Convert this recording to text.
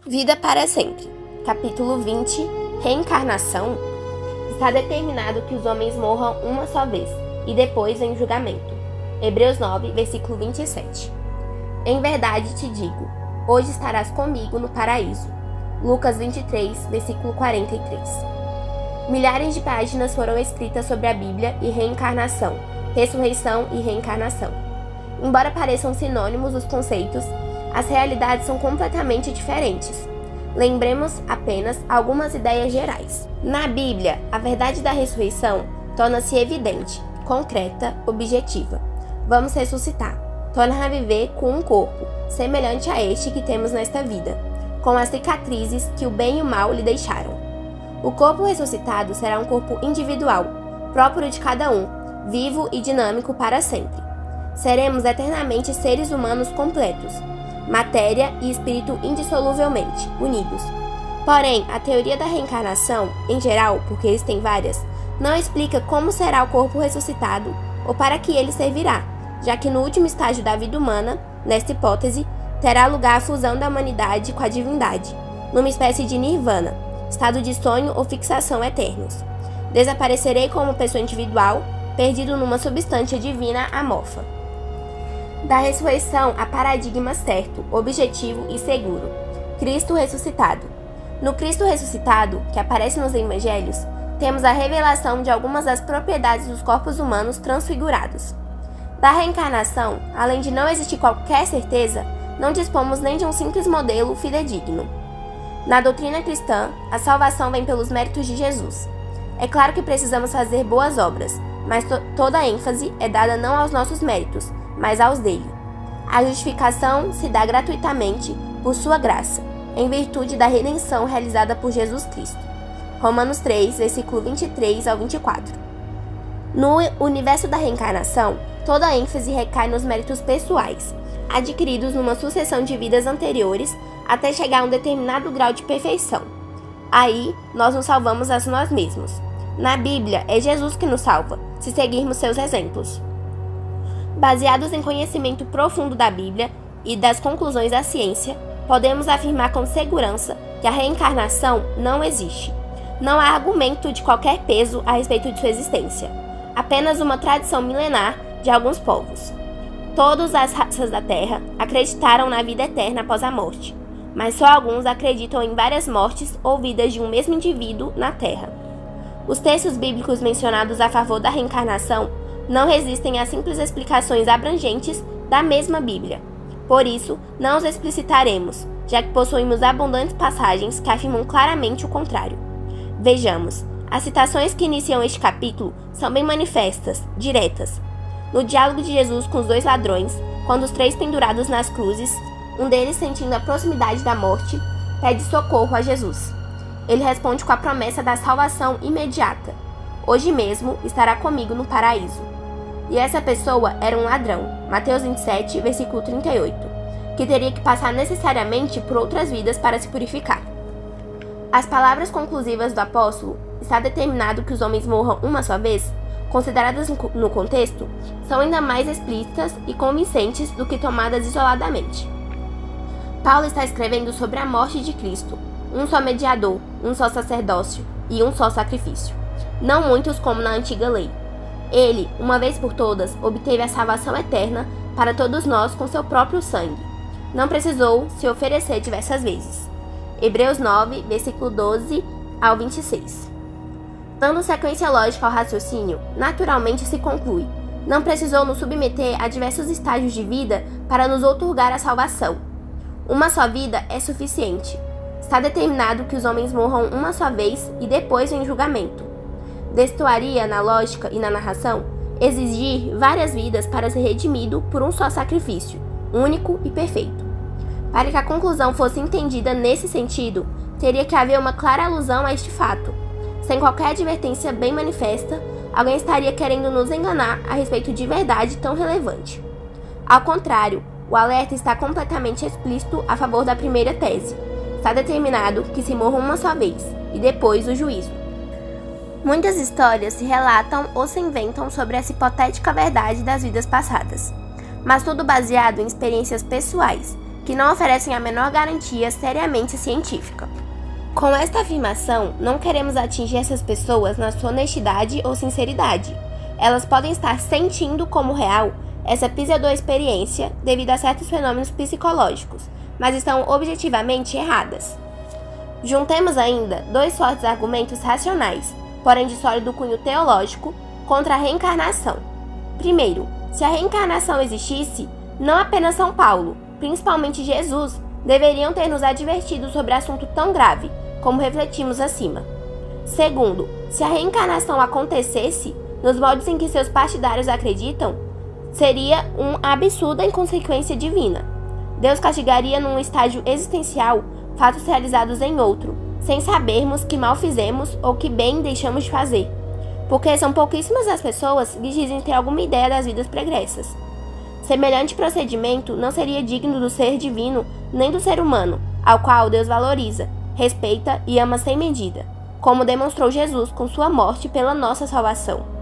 Vida para sempre. Capítulo 20. Reencarnação. Está determinado que os homens morram uma só vez, e depois vem o julgamento. Hebreus 9, versículo 27. Em verdade te digo, hoje estarás comigo no paraíso. Lucas 23, versículo 43. Milhares de páginas foram escritas sobre a Bíblia e reencarnação, ressurreição e reencarnação. Embora pareçam sinônimos os conceitos, as realidades são completamente diferentes. Lembremos apenas algumas ideias gerais. Na Bíblia, a verdade da ressurreição torna-se evidente, concreta, objetiva. Vamos ressuscitar. Torna a viver com um corpo, semelhante a este que temos nesta vida, com as cicatrizes que o bem e o mal lhe deixaram. O corpo ressuscitado será um corpo individual, próprio de cada um, vivo e dinâmico para sempre. Seremos eternamente seres humanos completos, matéria e espírito indissoluvelmente unidos. Porém, a teoria da reencarnação, em geral, porque existem várias, não explica como será o corpo ressuscitado ou para que ele servirá, já que no último estágio da vida humana, nesta hipótese, terá lugar a fusão da humanidade com a divindade, numa espécie de nirvana, estado de sonho ou fixação eternos. Desaparecerei como pessoa individual, perdido numa substância divina amorfa. Da ressurreição há paradigma certo, objetivo e seguro. Cristo ressuscitado. No Cristo ressuscitado, que aparece nos evangelhos, temos a revelação de algumas das propriedades dos corpos humanos transfigurados. Da reencarnação, além de não existir qualquer certeza, não dispomos nem de um simples modelo fidedigno. Na doutrina cristã, a salvação vem pelos méritos de Jesus. É claro que precisamos fazer boas obras, mas toda a ênfase é dada não aos nossos méritos, mas aos dele. A justificação se dá gratuitamente por sua graça, em virtude da redenção realizada por Jesus Cristo. Romanos 3, versículo 23 ao 24. No universo da reencarnação, toda a ênfase recai nos méritos pessoais, adquiridos numa sucessão de vidas anteriores até chegar a um determinado grau de perfeição. Aí, nós nos salvamos a nós mesmos. Na Bíblia, é Jesus que nos salva, se seguirmos seus exemplos. Baseados em conhecimento profundo da Bíblia e das conclusões da ciência, podemos afirmar com segurança que a reencarnação não existe. Não há argumento de qualquer peso a respeito de sua existência, apenas uma tradição milenar de alguns povos. Todas as raças da Terra acreditaram na vida eterna após a morte, mas só alguns acreditam em várias mortes ou vidas de um mesmo indivíduo na Terra. Os textos bíblicos mencionados a favor da reencarnação não resistem às simples explicações abrangentes da mesma Bíblia. Por isso, não os explicitaremos, já que possuímos abundantes passagens que afirmam claramente o contrário. Vejamos, as citações que iniciam este capítulo são bem manifestas, diretas. No diálogo de Jesus com os dois ladrões, quando os três pendurados nas cruzes, um deles, sentindo a proximidade da morte, pede socorro a Jesus. Ele responde com a promessa da salvação imediata. Hoje mesmo estará comigo no paraíso. E essa pessoa era um ladrão, Mateus 27, versículo 38, que teria que passar necessariamente por outras vidas para se purificar. As palavras conclusivas do apóstolo, está determinado que os homens morram uma só vez, consideradas no contexto, são ainda mais explícitas e convincentes do que tomadas isoladamente. Paulo está escrevendo sobre a morte de Cristo, um só mediador, um só sacerdócio e um só sacrifício. Não muitos como na antiga lei. Ele, uma vez por todas, obteve a salvação eterna para todos nós com seu próprio sangue. Não precisou se oferecer diversas vezes. Hebreus 9, versículo 12 ao 26. Dando sequência lógica ao raciocínio, naturalmente se conclui: não precisou nos submeter a diversos estágios de vida para nos outorgar a salvação. Uma só vida é suficiente. Está determinado que os homens morram uma só vez e depois vem julgamento. Destoaria, na lógica e na narração, exigir várias vidas para ser redimido por um só sacrifício, único e perfeito. Para que a conclusão fosse entendida nesse sentido, teria que haver uma clara alusão a este fato. Sem qualquer advertência bem manifesta, alguém estaria querendo nos enganar a respeito de verdade tão relevante. Ao contrário, o alerta está completamente explícito a favor da primeira tese. Está determinado que se morra uma só vez, e depois o juízo. Muitas histórias se relatam ou se inventam sobre essa hipotética verdade das vidas passadas, mas tudo baseado em experiências pessoais, que não oferecem a menor garantia seriamente científica. Com esta afirmação, não queremos atingir essas pessoas na sua honestidade ou sinceridade. Elas podem estar sentindo como real essa pseudo-experiência devido a certos fenômenos psicológicos, mas estão objetivamente erradas. Juntemos ainda dois fortes argumentos racionais, porém de sólido cunho teológico, contra a reencarnação. Primeiro, se a reencarnação existisse, não apenas São Paulo, principalmente Jesus, deveriam ter nos advertido sobre assunto tão grave, como refletimos acima. Segundo, se a reencarnação acontecesse, nos moldes em que seus partidários acreditam, seria uma absurda inconsequência divina. Deus castigaria num estágio existencial fatos realizados em outro, sem sabermos que mal fizemos ou que bem deixamos de fazer, porque são pouquíssimas as pessoas que dizem ter alguma ideia das vidas pregressas. Semelhante procedimento não seria digno do ser divino nem do ser humano, ao qual Deus valoriza, respeita e ama sem medida, como demonstrou Jesus com sua morte pela nossa salvação.